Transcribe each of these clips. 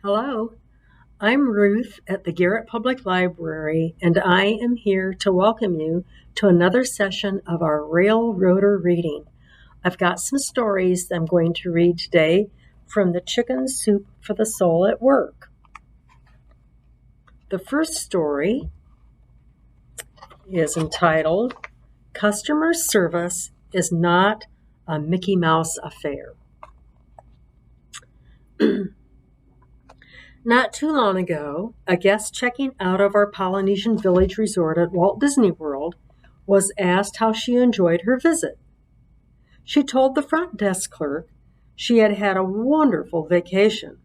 Hello, I'm Ruth at the Garrett Public Library, and I am here to welcome you to another session of our Railroader reading. I've got some stories I'm going to read today from the Chicken Soup for the Soul at Work. The first story is entitled, Customer Service is Not a Mickey Mouse Affair. Not too long ago, a guest checking out of our Polynesian village resort at Walt Disney World was asked how she enjoyed her visit. She told the front desk clerk she had had a wonderful vacation,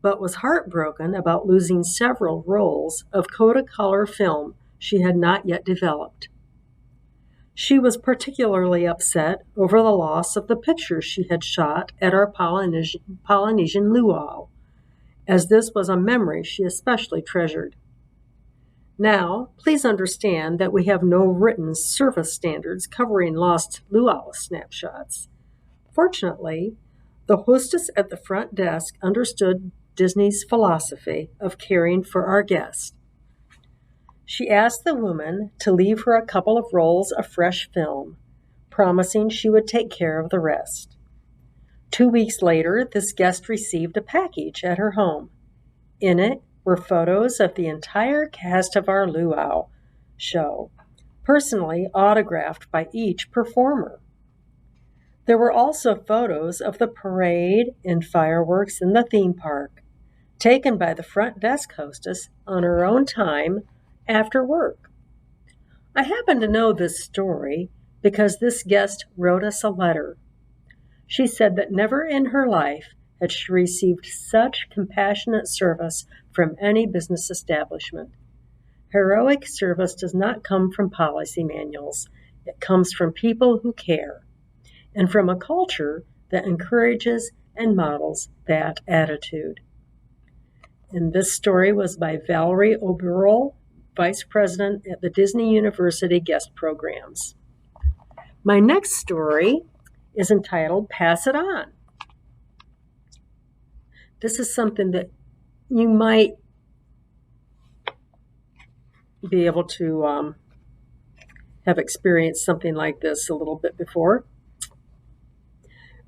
but was heartbroken about losing several rolls of Kodacolor film she had not yet developed. She was particularly upset over the loss of the pictures she had shot at our Polynesian luau, as this was a memory she especially treasured. Now, please understand that we have no written service standards covering lost luau snapshots. Fortunately, the hostess at the front desk understood Disney's philosophy of caring for our guests. She asked the woman to leave her a couple of rolls of fresh film, promising she would take care of the rest. 2 weeks later, this guest received a package at her home. In it were photos of the entire cast of our luau show, personally autographed by each performer. There were also photos of the parade and fireworks in the theme park, taken by the front desk hostess on her own time after work. I happen to know this story because this guest wrote us a letter. She said that never in her life had she received such compassionate service from any business establishment. Heroic service does not come from policy manuals. It comes from people who care, and from a culture that encourages and models that attitude. And this story was by Valerie Oberol, Vice President at the Disney University Guest Programs. My next story is entitled Pass It On. This is something that you might be able to have experienced something like this a little bit before.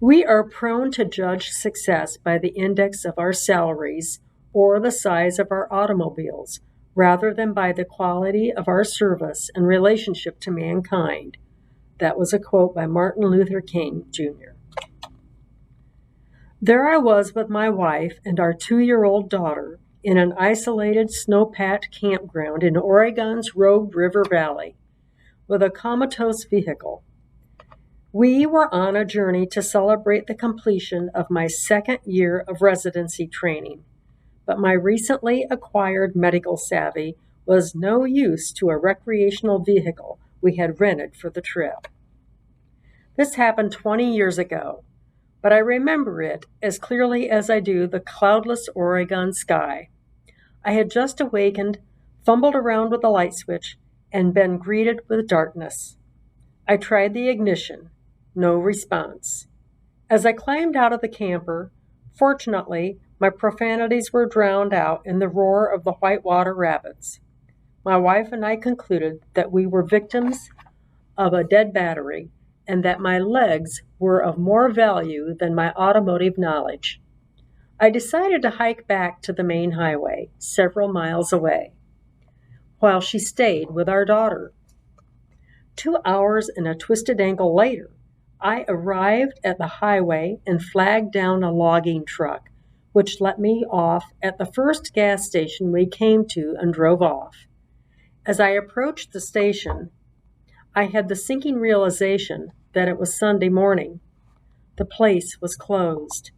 We are prone to judge success by the index of our salaries or the size of our automobiles, rather than by the quality of our service and relationship to mankind. That was a quote by Martin Luther King, Jr. There I was with my wife and our 2-year-old daughter in an isolated snow-packed campground in Oregon's Rogue River Valley with a comatose vehicle. We were on a journey to celebrate the completion of my 2nd year of residency training, but my recently acquired medical savvy was no use to a recreational vehicle we had rented for the trip. This happened 20 years ago, but I remember it as clearly as I do the cloudless Oregon sky. I had just awakened, fumbled around with the light switch, and been greeted with darkness. I tried the ignition. No response. As I climbed out of the camper, fortunately, my profanities were drowned out in the roar of the Whitewater Rapids. My wife and I concluded that we were victims of a dead battery and that my legs were of more value than my automotive knowledge. I decided to hike back to the main highway, several miles away, while she stayed with our daughter. 2 hours and a twisted ankle later, I arrived at the highway and flagged down a logging truck, which let me off at the first gas station we came to and drove off. As I approached the station, I had the sinking realization that it was Sunday morning. The place was closed,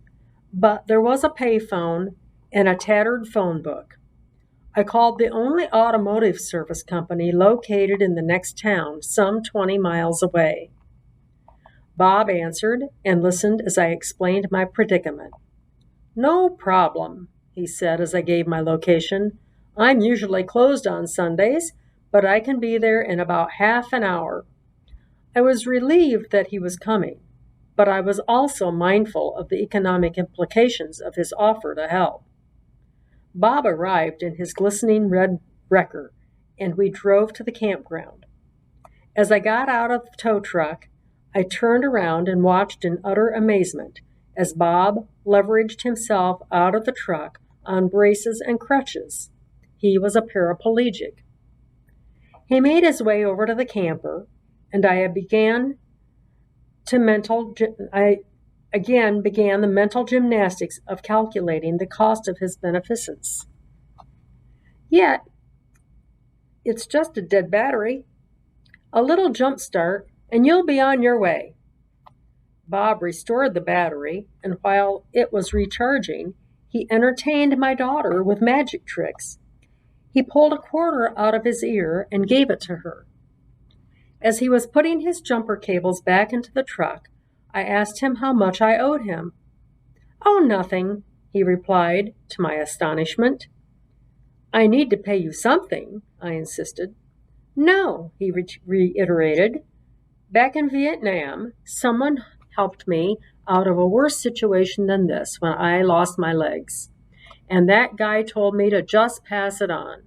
but there was a payphone and a tattered phone book. I called the only automotive service company located in the next town, some 20 miles away. Bob answered and listened as I explained my predicament. "No problem," he said as I gave my location. "I'm usually closed on Sundays, but I can be there in about half an hour." I was relieved that he was coming, but I was also mindful of the economic implications of his offer to help. Bob arrived in his glistening red wrecker, and we drove to the campground. As I got out of the tow truck, I turned around and watched in utter amazement as Bob leveraged himself out of the truck on braces and crutches. He was a paraplegic. He made his way over to the camper, and I again began the mental gymnastics of calculating the cost of his beneficence. Yet, it's just a dead battery. A little jump start, and you'll be on your way. Bob restored the battery, and while it was recharging, he entertained my daughter with magic tricks. He pulled a quarter out of his ear and gave it to her. As he was putting his jumper cables back into the truck, I asked him how much I owed him. "Oh, nothing," he replied, to my astonishment. "I need to pay you something," I insisted. "No," he reiterated. "Back in Vietnam, someone helped me out of a worse situation than this when I lost my legs. And that guy told me to just pass it on.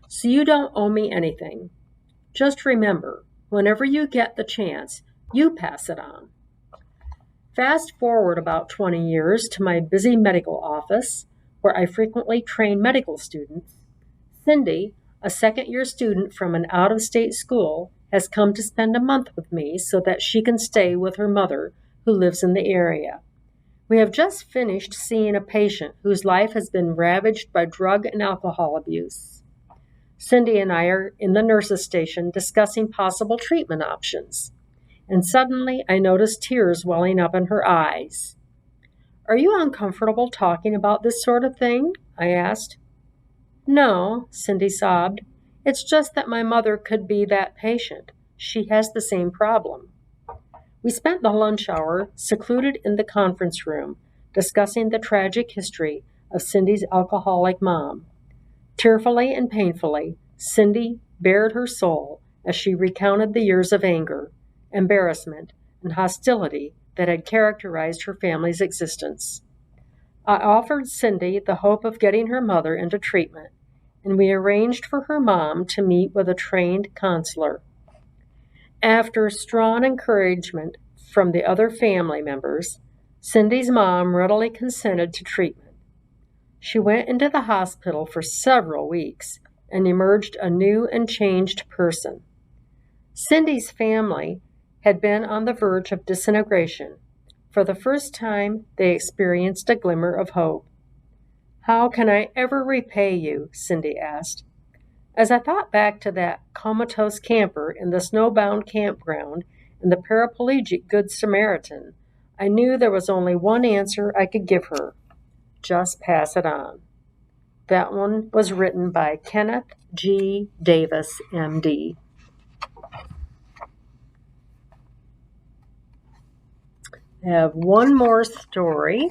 So you don't owe me anything. Just remember, whenever you get the chance, you pass it on." Fast forward about 20 years to my busy medical office, where I frequently train medical students. Cindy, a second-year student from an out-of-state school, has come to spend a month with me so that she can stay with her mother, who lives in the area. We have just finished seeing a patient whose life has been ravaged by drug and alcohol abuse. Cindy and I are in the nurse's station discussing possible treatment options. And suddenly I noticed tears welling up in her eyes. "Are you uncomfortable talking about this sort of thing?" I asked. "No," Cindy sobbed. "It's just that my mother could be that patient. She has the same problem." We spent the lunch hour secluded in the conference room, discussing the tragic history of Cindy's alcoholic mom. Tearfully and painfully, Cindy bared her soul as she recounted the years of anger, embarrassment, and hostility that had characterized her family's existence. I offered Cindy the hope of getting her mother into treatment, and we arranged for her mom to meet with a trained counselor. After strong encouragement from the other family members, Cindy's mom readily consented to treatment. She went into the hospital for several weeks and emerged a new and changed person. Cindy's family had been on the verge of disintegration. For the first time, they experienced a glimmer of hope. "How can I ever repay you?" Cindy asked. As I thought back to that comatose camper in the snowbound campground and the paraplegic Good Samaritan, I knew there was only one answer I could give her: just pass it on. That one was written by Kenneth G. Davis, MD. I have one more story.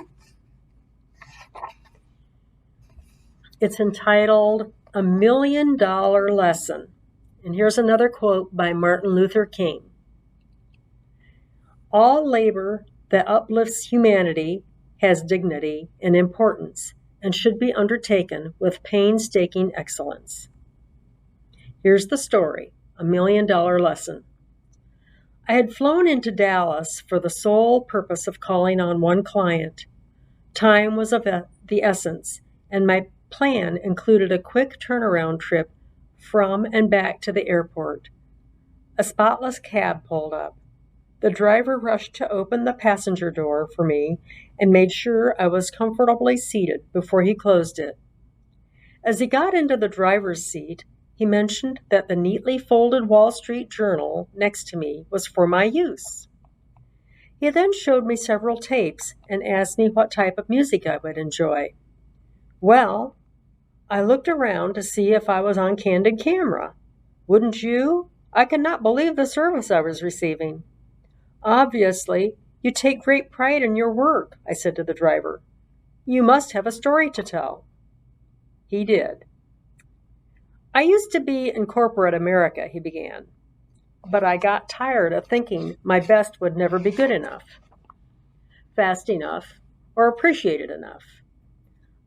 It's entitled "A $1 Million Lesson." And here's another quote by Martin Luther King. "All labor that uplifts humanity has dignity and importance and should be undertaken with painstaking excellence." Here's the story, "A $1 Million Lesson." I had flown into Dallas for the sole purpose of calling on one client. Time was of the essence, and my plan included a quick turnaround trip from and back to the airport. A spotless cab pulled up. The driver rushed to open the passenger door for me and made sure I was comfortably seated before he closed it. As he got into the driver's seat, he mentioned that the neatly folded Wall Street Journal next to me was for my use. He then showed me several tapes and asked me what type of music I would enjoy. Well, I looked around to see if I was on candid camera. Wouldn't you? I could not believe the service I was receiving. "Obviously, you take great pride in your work," I said to the driver. "You must have a story to tell." He did. "I used to be in corporate America," he began, "but I got tired of thinking my best would never be good enough, fast enough, or appreciated enough.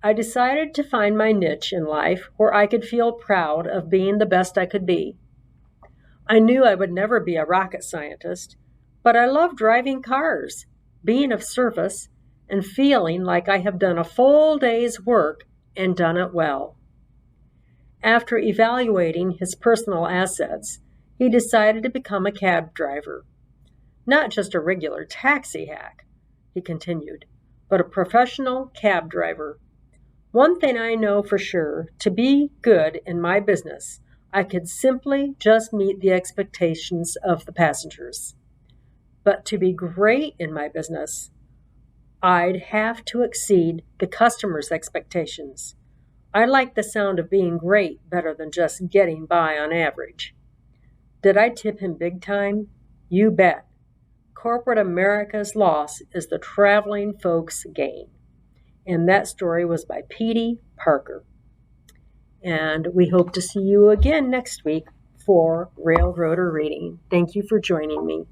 I decided to find my niche in life where I could feel proud of being the best I could be. I knew I would never be a rocket scientist, but I love driving cars, being of service, and feeling like I have done a full day's work and done it well. After evaluating his personal assets, he decided to become a cab driver. Not just a regular taxi hack, he continued, but a professional cab driver. One thing I know for sure, to be good in my business, I could simply just meet the expectations of the passengers. But to be great in my business, I'd have to exceed the customer's expectations. I like the sound of being great better than just getting by on average. Did I tip him big time? You bet. Corporate America's loss is the traveling folks' gain. And that story was by Petey Parker. And we hope to see you again next week for Railroader Reading. Thank you for joining me.